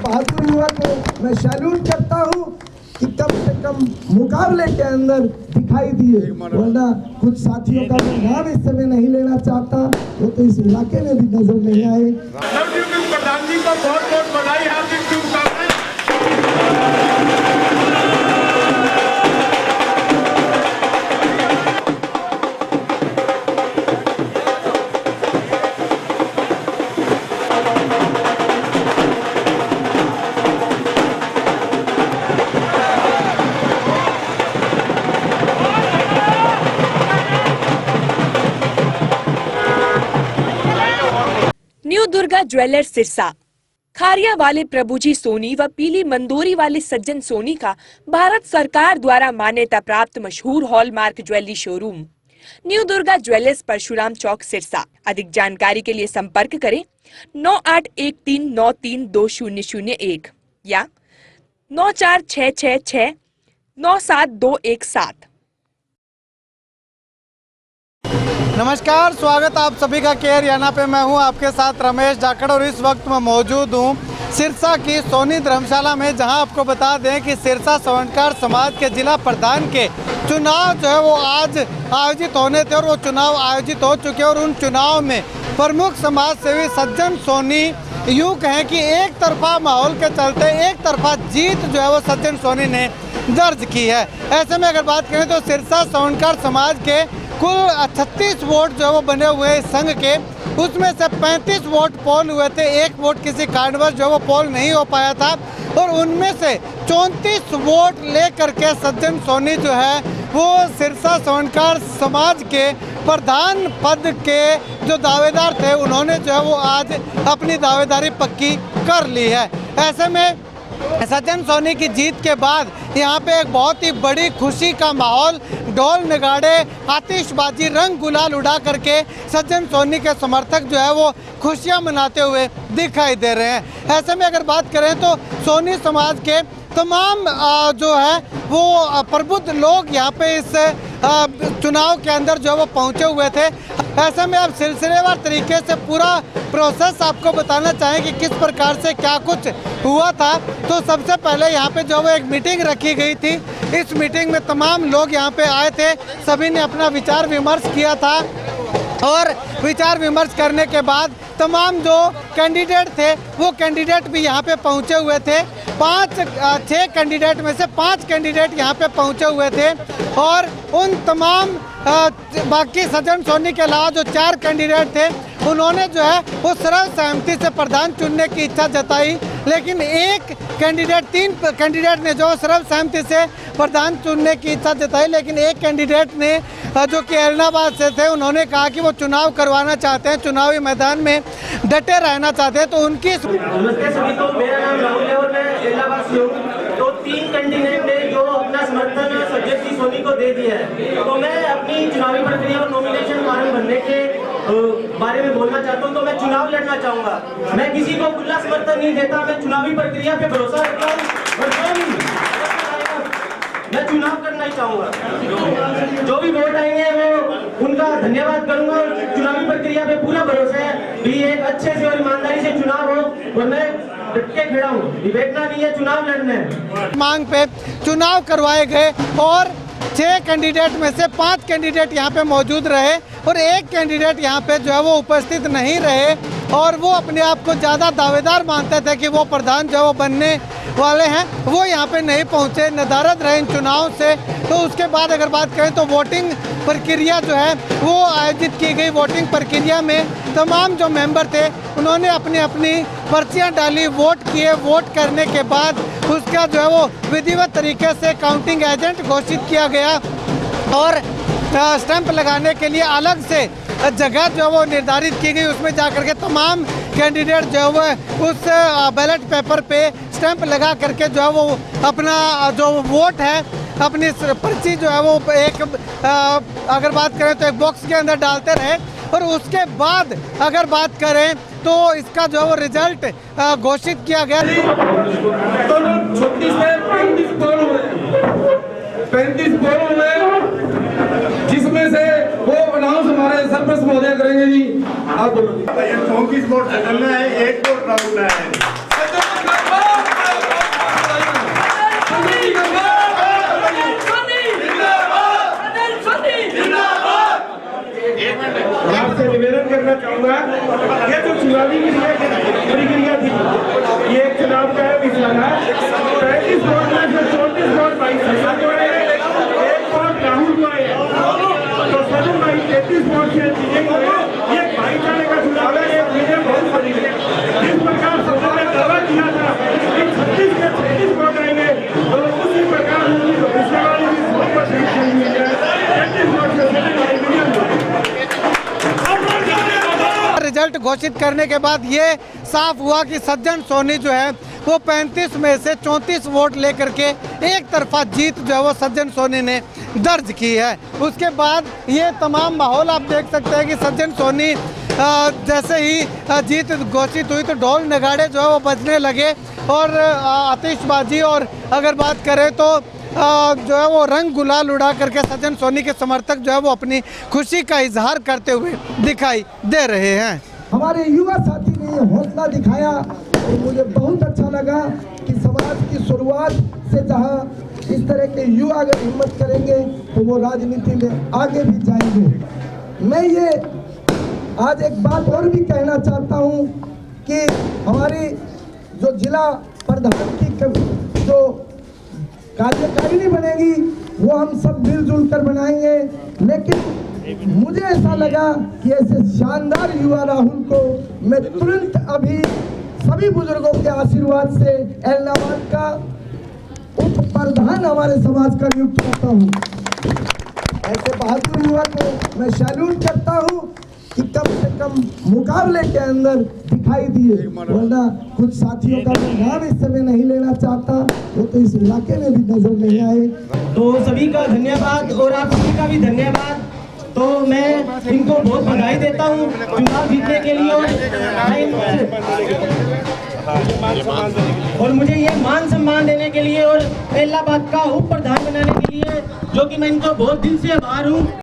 बहादुर युवा को मैं सैल्यूट करता हूँ कि कम से कम मुकाबले के अंदर दिखाई दिए, वरना कुछ साथियों का मैं नाम इस समय नहीं लेना चाहता, वो तो इस इलाके में भी नजर नहीं आए। प्रधान जी को बहुत बहुत बधाई, हार्दिक शुभकामनाएं। New Durga jewellers Sirsa. खारिया वाले प्रभुजी सोनी व पीली मंदोरी वाले सज्जन सोनी का भारत सरकार द्वारा मान्यता प्राप्त मशहूर hallmark jewellery showroom new Durga jewellers, Parshuram Chowk, Sirsa. अधिक जानकारी के लिए संपर्क करें 9813932001 या 9466697217। नमस्कार, स्वागत आप सभी का केयर याना पे। मैं हूं आपके साथ रमेश जाखड़ और इस वक्त मैं मौजूद हूं सिरसा की सोनी धर्मशाला में, जहां आपको बता दें कि सिरसा स्वर्णकार समाज के जिला प्रधान के चुनाव जो है वो आज आयोजित होने थे और वो चुनाव आयोजित हो चुके हैं। और उन चुनाव में प्रमुख समाज सेवी सज्जन सोनी यूँ कहें कि एक तरफा माहौल के चलते एक तरफा जीत जो है वो सज्जन सोनी ने दर्ज की है। ऐसे में अगर बात करें तो सिरसा स्वर्णकार समाज के कुल 36 वोट जो है वो बने हुए हैं संघ के, उसमें से 35 वोट पोल हुए थे, एक वोट किसी कारणवश जो है वो पोल नहीं हो पाया था। और उनमें से 34 वोट लेकर के सज्जन सोनी जो है वो सिरसा स्वर्णकार समाज के प्रधान पद के जो दावेदार थे, उन्होंने जो है वो आज अपनी दावेदारी पक्की कर ली है। ऐसे में सज्जन सोनी की जीत के बाद यहाँ पे एक बहुत ही बड़ी खुशी का माहौल, ढोल नगाड़े, आतिशबाजी, रंग गुलाल उड़ा करके सज्जन सोनी के समर्थक जो है वो खुशियाँ मनाते हुए दिखाई दे रहे हैं। ऐसे में अगर बात करें तो सोनी समाज के तमाम जो है वो प्रबुद्ध लोग यहाँ पे इस चुनाव के अंदर जो है वो पहुँचे हुए थे। ऐसे में अब सिलसिलेवार तरीके से पूरा प्रोसेस आपको बताना चाहें कि किस प्रकार से क्या कुछ हुआ था। तो सबसे पहले यहाँ पे जो वो एक मीटिंग रखी गई थी, इस मीटिंग में तमाम लोग यहाँ पे आए थे, सभी ने अपना विचार विमर्श किया था। और विचार विमर्श करने के बाद तमाम जो कैंडिडेट थे वो कैंडिडेट भी यहाँ पे पहुँचे हुए थे। 6 कैंडिडेट में से 5 कैंडिडेट यहाँ पे पहुँचे हुए थे। और उन तमाम बाकी सज्जन सोनी के अलावा जो 4 कैंडिडेट थे, उन्होंने जो है वो सर्वसहमति से प्रधान चुनने की इच्छा जताई। लेकिन 3 कैंडिडेट ने जो सर्वसहमति से प्रधान चुनने की इच्छा जताई, लेकिन एक कैंडिडेट ने जो कि एलनाबाद से थे, उन्होंने कहा कि वो चुनाव करवाना चाहते हैं, चुनावी मैदान में डटे रहना चाहते हैं। तो उनकी नमस्ते सभी को, मेरा नाम राहुल है और मैं एलनाबाद से हूँ। तो 3 कैंडिडेट ने जो अपना समर्थन सज्जन सोनी को दे दिया है, तो मैं अपनी चुनावी प्रक्रिया और नॉमिनेशन फॉर्म भरने के बारे में बोलना चाहता हूं। तो मैं चुनाव लड़ना चाहूंगा, मैं किसी को खुला समर्थन नहीं देता, मैं चुनावी प्रक्रिया पे भरोसा रखता हूं और मैं चुनाव करना ही चाहूंगा। जो भी वोट आएंगे वो उनका धन्यवाद करूंगा। चुनावी प्रक्रिया पे पूरा भरोसा है कि एक अच्छे से और ईमानदारी से चुनाव हो और मैं डट के खड़ा हूं, विवेचना नहीं है, चुनाव लड़ना है। मांग पे चुनाव करवाए गए और 6 कैंडिडेट में से 5 कैंडिडेट यहाँ पे मौजूद रहे और एक कैंडिडेट यहाँ पे जो है वो उपस्थित नहीं रहे। और वो अपने आप को ज़्यादा दावेदार मानते थे कि वो प्रधान जो वो बनने वाले हैं, वो यहाँ पे नहीं पहुँचे, नदारद रहे इन चुनाव से। तो उसके बाद अगर बात करें तो वोटिंग प्रक्रिया जो है वो आयोजित की गई। वोटिंग प्रक्रिया में तमाम जो मेंबर थे उन्होंने अपनी अपनी पर्चियाँ डाली, वोट किए। वोट करने के बाद उसका जो है वो विधिवत तरीके से काउंटिंग एजेंट घोषित किया गया और स्टैंप लगाने के लिए अलग से जगह जो है वो निर्धारित की गई। उसमें जाकर के तमाम कैंडिडेट जो है वो उस बैलेट पेपर पे स्टैंप लगा करके जो है वो अपना जो वोट है, अपनी पर्ची जो है वो एक अगर बात करें तो एक बॉक्स के अंदर डालते रहे। और उसके बाद अगर बात करें तो इसका जो है वो रिजल्ट घोषित किया गया। 35 पोल हुए, जिसमें से वो अनाउंस हमारे सरपंच महोदय करेंगे जी। आप बोलो। 34 वोट सदन में है, 1 वोट राहुल है। घोषित करने के बाद ये साफ हुआ कि सज्जन सोनी जो है वो 35 में से 34 वोट लेकर के एक तरफा जीत जो है वो सज्जन सोनी ने दर्ज की है। उसके बाद ये तमाम माहौल आप देख सकते हैं कि सज्जन सोनी जैसे ही जीत घोषित हुई तो ढोल नगाड़े जो है वो बजने लगे और आतिशबाजी, और अगर बात करें तो जो है वो रंग गुलाल उड़ा करके सज्जन सोनी के समर्थक जो है वो अपनी खुशी का इजहार करते हुए दिखाई दे रहे हैं। हमारे युवा साथी ने ये हौसला दिखाया और मुझे बहुत अच्छा लगा कि समाज की शुरुआत से जहां इस तरह के युवा अगर हिम्मत करेंगे तो वो राजनीति में आगे भी जाएंगे। मैं ये आज एक बात और भी कहना चाहता हूं कि हमारी जो जिला प्रधान की जो कार्यकारिणी बनेगी वो हम सब मिलजुल कर बनाएंगे, लेकिन मुझे ऐसा लगा कि ऐसे शानदार युवा राहुल को मैं तुरंत अभी सभी बुजुर्गों के आशीर्वाद से एलनाबाद का उप प्रधान हमारे समाज का नियुक्त करता हूँ। ऐसे बहादुर युवा को मैं सैल्यूट करता हूँ कि कम से कम मुकाबले के अंदर दिखाई दिए, वरना कुछ साथियों का मैं नाम इस समय नहीं लेना चाहता, वो तो इस इलाके में भी नजर नहीं आए। तो सभी का धन्यवाद और आप सभी का भी धन्यवाद। तो मैं इनको बहुत बधाई देता हूँ चुनाव जीतने के लिए और मुझे ये मान सम्मान देने के लिए और इलाहाबाद का उप प्रधान बनाने के लिए, जो कि मैं इनको बहुत दिल से आभार हूँ।